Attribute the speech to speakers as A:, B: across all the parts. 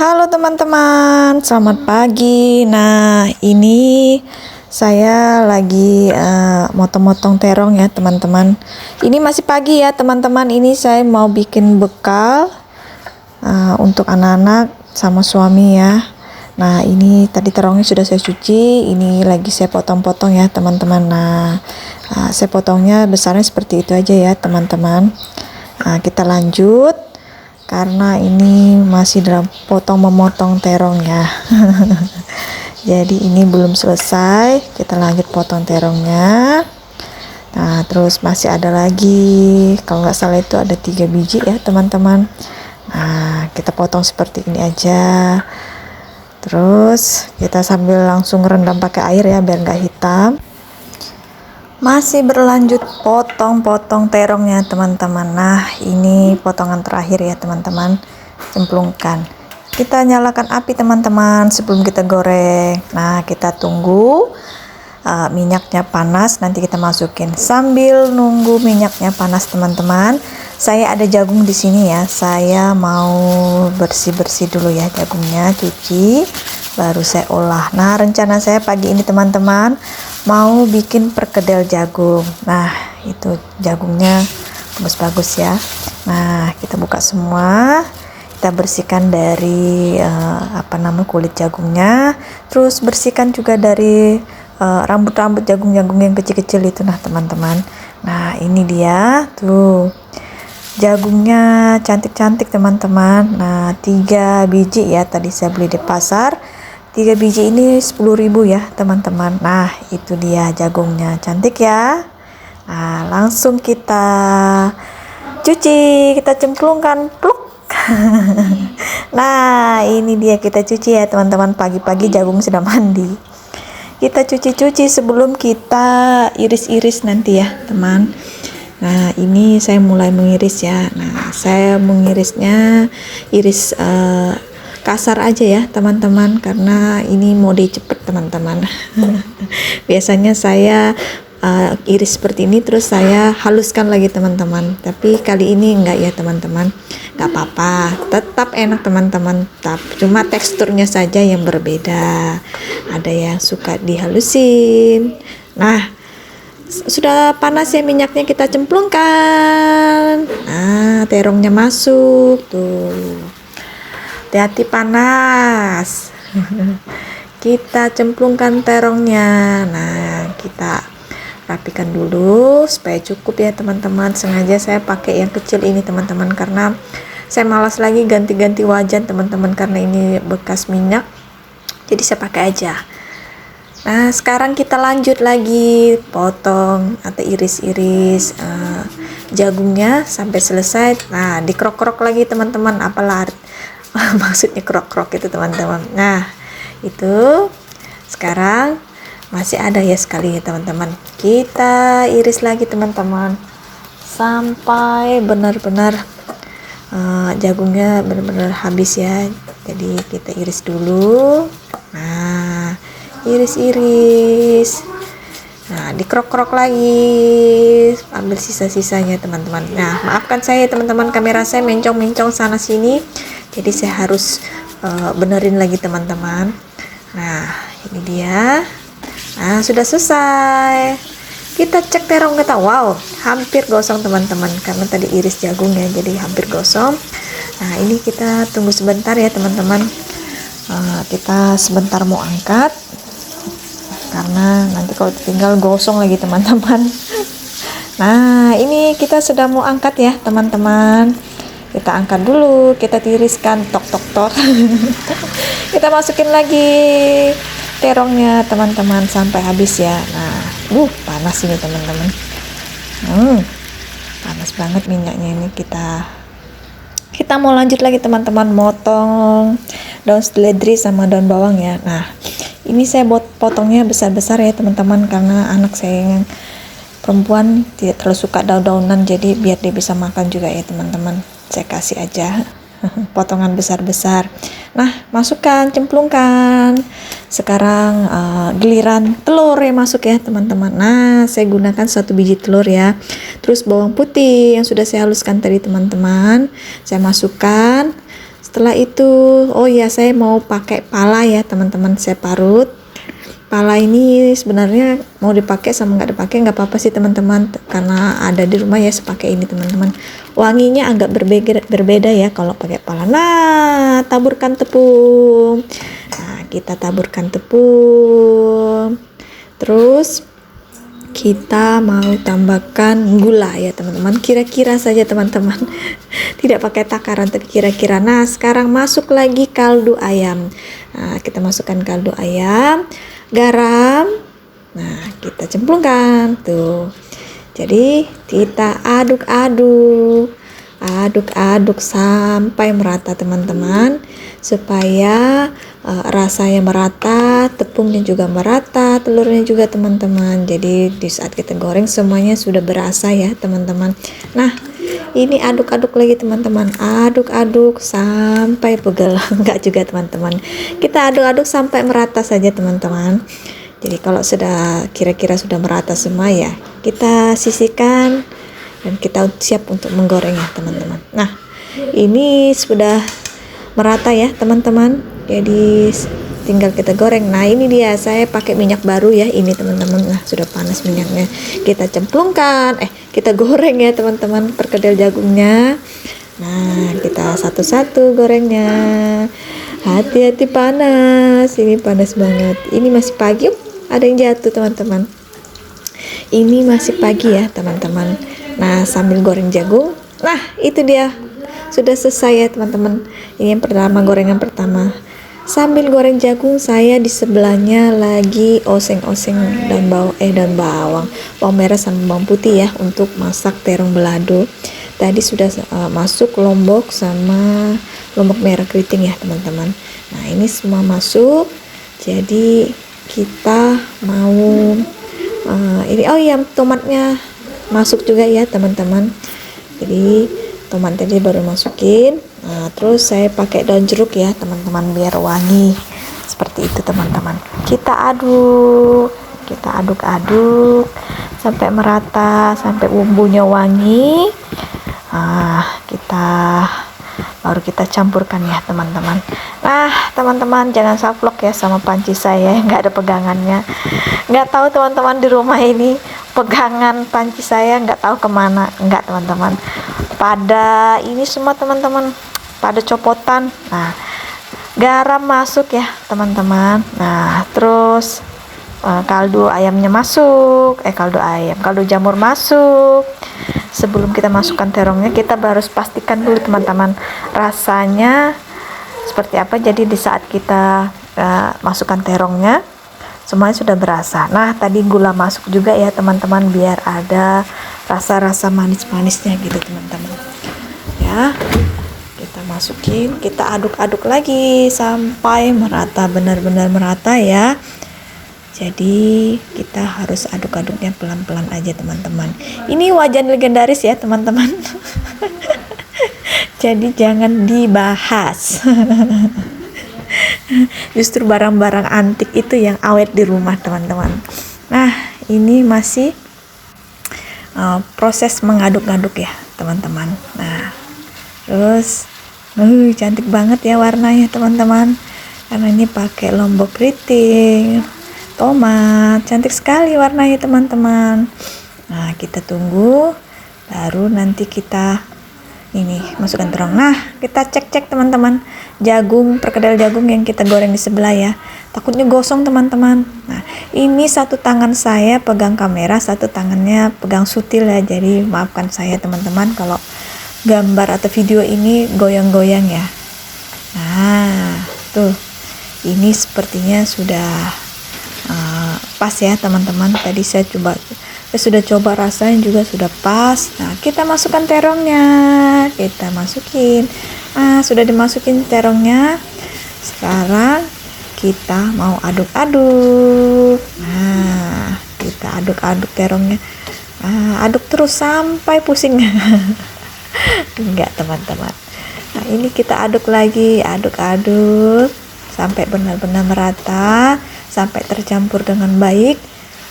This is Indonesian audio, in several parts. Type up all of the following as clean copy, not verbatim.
A: Halo teman-teman, selamat pagi. Nah, ini saya lagi motong-motong terong ya teman-teman. Ini masih pagi ya teman-teman. Ini saya mau bikin bekal untuk anak-anak sama suami ya. Nah, ini tadi terongnya sudah saya cuci. Ini lagi saya potong-potong ya teman-teman. Nah, saya potongnya besarnya seperti itu aja ya teman-teman. Nah, kita lanjut. Karena ini masih dalam memotong terong ya. Jadi ini belum selesai, kita lanjut potong terongnya. Nah, terus masih ada lagi, kalau nggak salah itu ada 3 biji ya teman-teman. Nah, kita potong seperti ini aja. Terus kita sambil langsung rendam pakai air ya biar nggak hitam. Masih berlanjut potong-potong terongnya teman-teman. Nah, ini potongan terakhir ya teman-teman, cemplungkan. Kita nyalakan api teman-teman sebelum kita goreng. Nah, kita tunggu minyaknya panas, nanti kita masukin. Sambil nunggu minyaknya panas teman-teman, saya ada jagung di sini ya. Saya mau bersih-bersih dulu ya jagungnya, cuci, baru saya olah. Nah, rencana saya pagi ini teman-teman mau bikin perkedel jagung. Nah, itu jagungnya bagus-bagus ya. Nah, kita buka semua, kita bersihkan dari kulit jagungnya, terus bersihkan juga dari rambut-rambut jagung-jagung yang kecil-kecil itu. Nah teman-teman, nah ini dia tuh jagungnya, cantik-cantik teman-teman. Nah 3 biji ya, tadi saya beli di pasar. 3 biji ini 10.000 ya teman-teman. Nah itu dia jagungnya, cantik ya. Nah langsung kita cuci, kita cemplungkan, pluk. Nah ini dia, kita cuci ya teman-teman. Pagi-pagi jagung sudah mandi, kita cuci-cuci sebelum kita iris-iris nanti ya teman. Nah ini saya mulai mengiris ya. Nah saya mengirisnya iris kasar aja ya teman-teman, karena ini mode cepet teman-teman. Biasanya saya iris seperti ini terus saya haluskan lagi teman-teman, tapi kali ini enggak ya teman-teman. Enggak apa-apa, tetap enak teman-teman, cuma teksturnya saja yang berbeda. Ada yang suka dihalusin. Nah sudah panas ya minyaknya, kita cemplungkan. Nah terongnya masuk tuh, hati-hati panas. Kita cemplungkan terongnya. Nah kita rapikan dulu supaya cukup ya teman-teman. Sengaja saya pakai yang kecil ini teman-teman, karena saya malas lagi ganti-ganti wajan teman-teman, karena ini bekas minyak, jadi saya pakai aja. Nah sekarang kita lanjut lagi potong atau iris-iris jagungnya sampai selesai. Nah dikrok-krok lagi teman-teman, apalah maksudnya krok-krok itu teman-teman. Nah itu sekarang masih ada ya sekali teman-teman, kita iris lagi teman-teman sampai benar-benar jagungnya benar-benar habis ya. Jadi kita iris dulu. Nah iris-iris, nah dikrok-krok lagi, ambil sisa-sisanya teman-teman. Nah maafkan saya teman-teman, kamera saya mencong-mencong sana sini, jadi saya harus benerin lagi teman-teman. Nah ini dia. Nah sudah selesai, kita cek terong kita, wow hampir gosong teman-teman, karena tadi iris jagungnya jadi hampir gosong. Nah ini kita tunggu sebentar ya teman-teman. Kita sebentar mau angkat, karena nanti kalau tinggal gosong lagi teman-teman. Nah ini kita sudah mau angkat ya teman-teman. Kita angkat dulu, kita tiriskan, tok tok tok. Kita masukin lagi terongnya teman-teman sampai habis ya. Nah panas ini teman-teman. Panas banget minyaknya ini. Kita mau lanjut lagi teman-teman, motong daun seledri sama daun bawang ya. Nah ini saya potongnya besar-besar ya teman-teman, karena anak saya yang perempuan tidak terlalu suka daun-daunan, jadi biar dia bisa makan juga ya teman-teman, saya kasih aja potongan besar-besar. Nah masukkan, cemplungkan. Sekarang giliran telur yang masuk ya teman-teman. Nah saya gunakan 1 biji telur ya. Terus bawang putih yang sudah saya haluskan tadi teman-teman, saya masukkan. Setelah itu, oh ya, saya mau pakai pala ya teman-teman, saya parut. Pala ini sebenarnya mau dipakai sama nggak dipakai nggak apa-apa sih teman-teman, karena ada di rumah ya sepakai ini teman-teman. Wanginya agak berbeda ya kalau pakai pala. Nah, taburkan tepung. Nah, kita taburkan tepung. Terus kita mau tambahkan gula ya teman-teman, kira-kira saja teman-teman. Tidak pakai takaran tapi kira-kira. Nah, sekarang masuk lagi kaldu ayam. Nah, kita masukkan kaldu ayam, garam. Nah, kita cemplungkan tuh. Jadi kita aduk-aduk sampai merata teman-teman, supaya rasanya merata, tepungnya juga merata, telurnya juga teman-teman. Jadi di saat kita goreng semuanya sudah berasa ya teman-teman. Nah, ini aduk-aduk lagi teman-teman, aduk-aduk sampai pegel. Enggak juga teman-teman, kita aduk-aduk sampai merata saja teman-teman. Jadi kalau sudah kira-kira sudah merata semua ya, kita sisihkan dan kita siap untuk menggoreng ya teman-teman. Nah, ini sudah merata ya teman-teman, jadi tinggal kita goreng. Nah, ini dia, saya pakai minyak baru ya ini teman-teman. Nah, sudah panas minyaknya, kita cemplungkan, kita goreng ya teman-teman perkedel jagungnya. Nah, kita satu-satu gorengnya, hati-hati panas, ini panas banget. Ini masih pagi, ada yang jatuh teman-teman. Ini masih pagi ya teman-teman. Nah, sambil goreng jagung, nah itu dia sudah selesai ya teman-teman. Ini yang pertama, gorengan pertama. Sambil goreng jagung, saya di sebelahnya lagi oseng-oseng daun bawang merah sama bawang putih ya untuk masak terong balado. Tadi sudah masuk lombok sama lombok merah keriting ya teman-teman. Nah, ini semua masuk. Jadi kita mau ini, oh iya, tomatnya masuk juga ya teman-teman. Jadi tomat tadi baru masukin. Nah, terus saya pakai daun jeruk ya teman-teman biar wangi. Seperti itu teman-teman. Kita aduk-aduk sampai merata, sampai bumbunya wangi. Baru kita campurkan ya teman-teman. Nah teman-teman, jangan saplok ya sama panci saya, nggak ada pegangannya. Nggak tahu teman-teman di rumah ini pegangan panci saya nggak tahu kemana. Nggak teman-teman, pada ini semua teman-teman, pada copotan. Nah, garam masuk ya teman-teman. Nah, terus kaldu ayamnya masuk, kaldu jamur masuk. Sebelum kita masukkan terongnya, kita harus pastikan dulu teman-teman rasanya seperti apa. Jadi di saat kita masukkan terongnya, semuanya sudah berasa. Nah, tadi gula masuk juga ya teman-teman, biar ada rasa-rasa manis-manisnya gitu teman-teman ya. Kita masukin, kita aduk-aduk lagi sampai merata, benar-benar merata ya. Jadi kita harus aduk-aduknya pelan-pelan aja teman-teman. Ini wajan legendaris ya teman-teman. Jadi jangan dibahas. Justru barang-barang antik itu yang awet di rumah teman-teman. Nah, ini masih proses mengaduk-aduk ya teman-teman. Nah, terus cantik banget ya warnanya teman-teman, karena ini pakai lombok keriting, tomat, cantik sekali warnanya teman-teman. Nah, kita tunggu, baru nanti kita ini masukkan terong. Nah, kita cek-cek teman-teman perkedel jagung yang kita goreng di sebelah ya, takutnya gosong teman-teman. Nah, ini satu tangan saya pegang kamera, satu tangannya pegang sutil ya, jadi maafkan saya teman-teman kalau gambar atau video ini goyang-goyang ya. Nah, tuh, ini sepertinya sudah pas ya teman-teman. Tadi saya sudah coba rasanya juga sudah pas. Nah, kita masukkan terongnya, kita masukin. Nah, sudah dimasukin terongnya. Sekarang kita mau aduk-aduk. Nah, kita aduk-aduk terongnya. Aduk terus sampai pusing. Enggak teman-teman. Nah, ini kita aduk lagi, aduk-aduk sampai benar-benar merata, sampai tercampur dengan baik.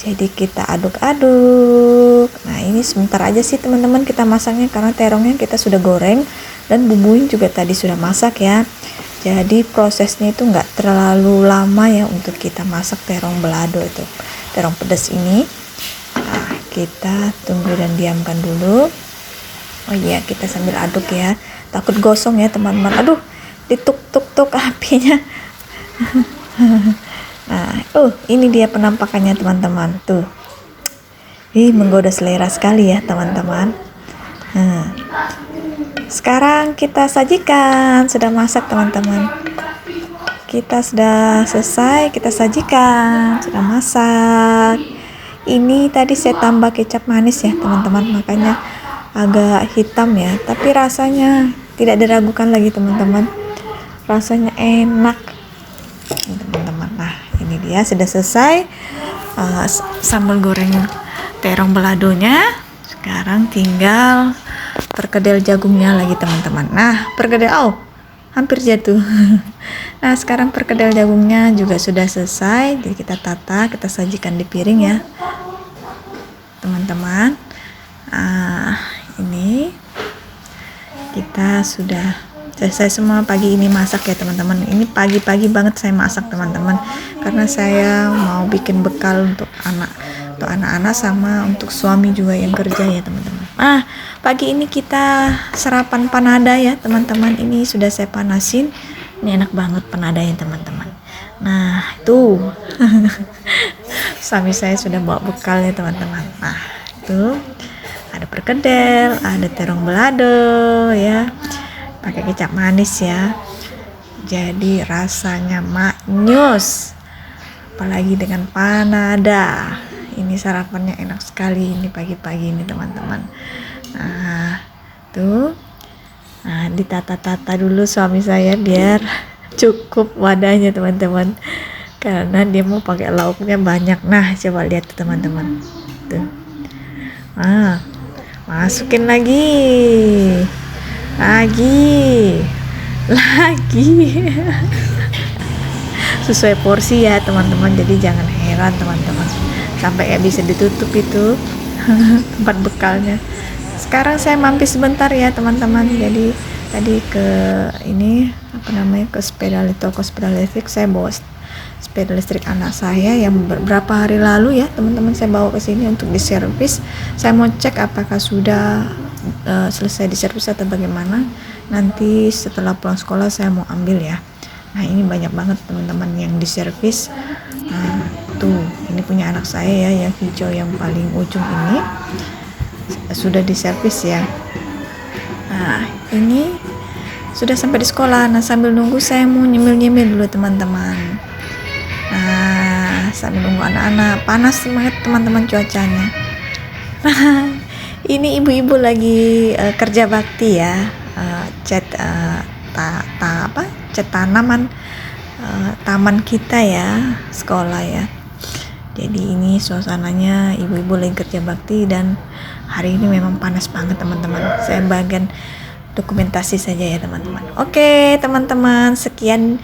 A: Jadi kita aduk-aduk. Nah, ini sebentar aja sih teman-teman kita masaknya, karena terongnya kita sudah goreng. Dan bumbunya juga tadi sudah masak ya. Jadi prosesnya itu nggak terlalu lama ya untuk kita masak terong balado itu, terong pedas ini. Nah, kita tunggu dan diamkan dulu. Oh iya, kita sambil aduk ya, takut gosong ya teman-teman. Aduh, dituk-tuk-tuk apinya. Nah, ini dia penampakannya teman-teman tuh. Menggoda selera sekali ya teman-teman. Nah, sekarang kita sajikan, sudah masak teman-teman. Kita sudah selesai, kita sajikan, sudah masak. Ini tadi saya tambah kecap manis ya teman-teman, makanya agak hitam ya, tapi rasanya tidak diragukan lagi teman-teman. Rasanya enak teman-teman. Nah, ini dia sudah selesai sambal goreng terong baladonya. Sekarang tinggal perkedel jagungnya lagi teman-teman. Nah, perkedel hampir jatuh. Nah, sekarang perkedel jagungnya juga sudah selesai. Jadi kita tata, kita sajikan di piring ya teman-teman. Ini kita sudah selesai semua pagi ini masak ya teman-teman. Ini pagi-pagi banget saya masak teman-teman, karena saya mau bikin bekal untuk anak-anak sama untuk suami juga yang kerja ya teman-teman. Pagi ini kita sarapan panada ya teman-teman. Ini sudah saya panasin. Ini enak banget panadanya teman-teman. Nah, itu suami saya sudah bawa bekal ya teman-teman. Nah, itu ada perkedel, ada terong balado ya, pakai kecap manis ya. Jadi rasanya maknyus, apalagi dengan panada. Ini sarapannya enak sekali ini pagi-pagi ini teman-teman. Nah, tuh. Nah, ditata-tata dulu suami saya biar cukup wadahnya teman-teman. Karena dia mau pakai lauknya banyak. Nah, coba lihat tuh teman-teman. Tuh. Nah, masukin lagi. Sesuai porsi ya teman-teman. Jadi jangan heran teman-teman, sampai ya bisa ditutup itu tempat bekalnya. Sekarang saya mampir sebentar ya teman-teman. Jadi tadi ke ke toko sepeda listrik. Saya bawa sepeda listrik anak saya yang beberapa hari lalu ya teman-teman, saya bawa ke sini untuk diservis. Saya mau cek apakah sudah selesai diservis atau bagaimana. Nanti setelah pulang sekolah saya mau ambil ya. Nah, ini banyak banget teman-teman yang diservis. Tuh, ini punya anak saya ya, yang hijau yang paling ujung ini sudah diservis ya. Nah, ini sudah sampai di sekolah. Nah, sambil nunggu saya mau nyemil-nyemil dulu teman-teman. Nah, sambil nunggu anak-anak, panas banget teman-teman cuacanya. Ini ibu-ibu lagi kerja bakti ya, cat tanaman taman kita ya, sekolah ya. Jadi ini suasananya ibu-ibu lagi kerja bakti dan hari ini memang panas banget teman-teman. Saya bagian dokumentasi saja ya teman-teman. Oke teman-teman, sekian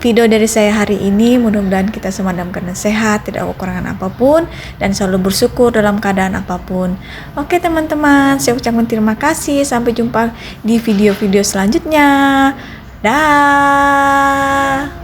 A: video dari saya hari ini. Mudah-mudahan kita semua dalam keadaan sehat, tidak kekurangan apapun, dan selalu bersyukur dalam keadaan apapun. Oke teman-teman, saya ucapkan terima kasih. Sampai jumpa di video-video selanjutnya. Dah.